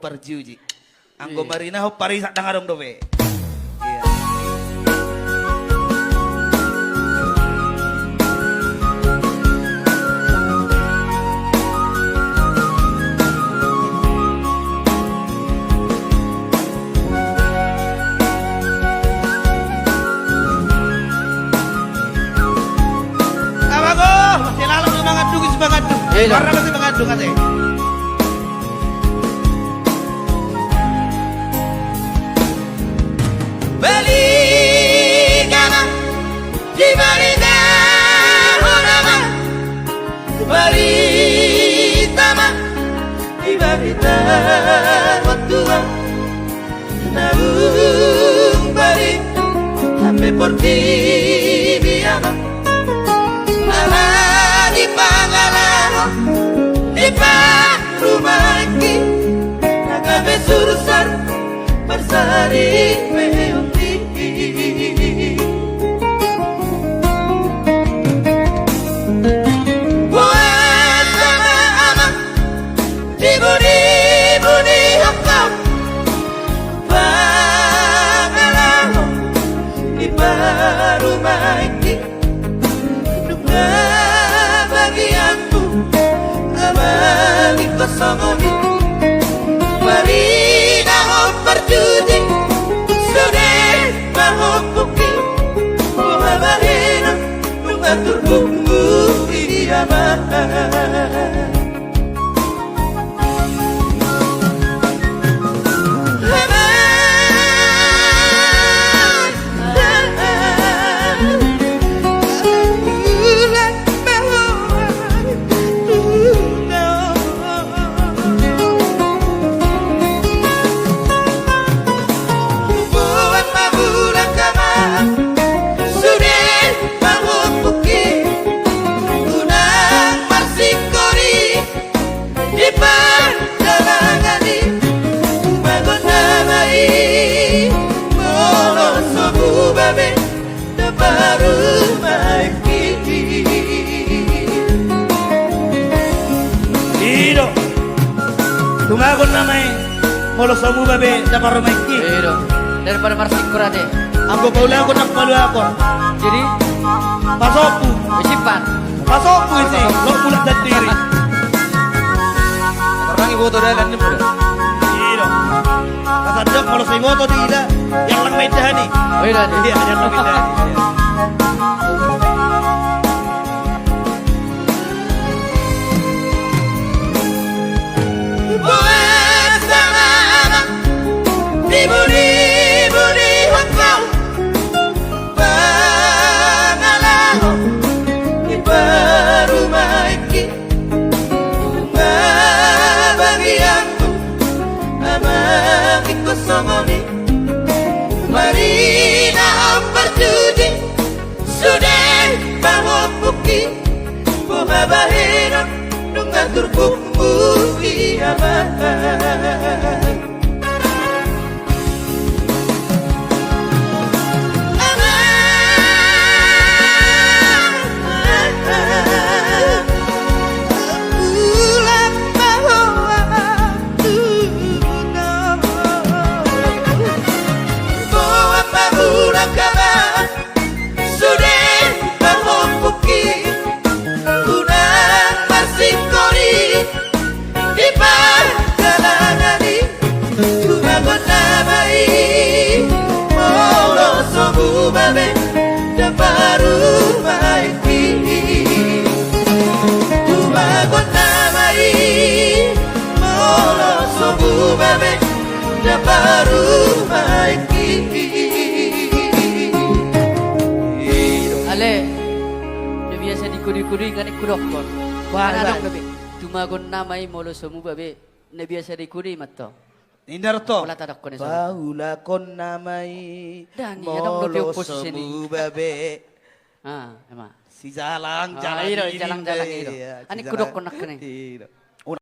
perjuji. Anggo marina ho parisa dangarong dobe. Iya. Abago, masih lalang semangat dugi semangat du. Karena masih semangat du katanya. Baligana di barida honama baritama di barida hotua naung bari ame por ti viama ala di pangalaho di parumaki nagabe surusar bersari meunti buat sama ama dibudi hakau pangalaho di parumaki nunga bagianku abali kosongoni marina ho perjuji sudah mau bukti bahwa bahena mengatur bumbu iyaman Tumagon namanya molo sabu babe dapat rumahki. Pero daripada marsik kurade. Anggo paula ako nagpalu ako. Jadi Pasopu. bisipan. Pasopu isi. Lo pulat dan diri. Orang ibu tu dah lain pun. Iya. Kasadap molo sa ingoto dila. Yang lang may dahani. Oh iya dah. Iya, yang lang may dahani. Budi hakau pangalaho di parumaki bunga bagianku amaki kosongoni marina perjuji sudah mau bukti bunga bahena nungatur bumbu iyaman Ale, dia biasa dikuri-kuri kan ikudokon. Wala dong babe. Tumagon namay molo semu babe. Na biasa dikuri matto. Indarto. Wala tadak kon Paula kon namay Dan ya dong molo posisi ni. semu babe. Ah, emang. Si jalang Jalang ini, jalang iya, itu. si Ani jalang. kudok konak kene. Iya.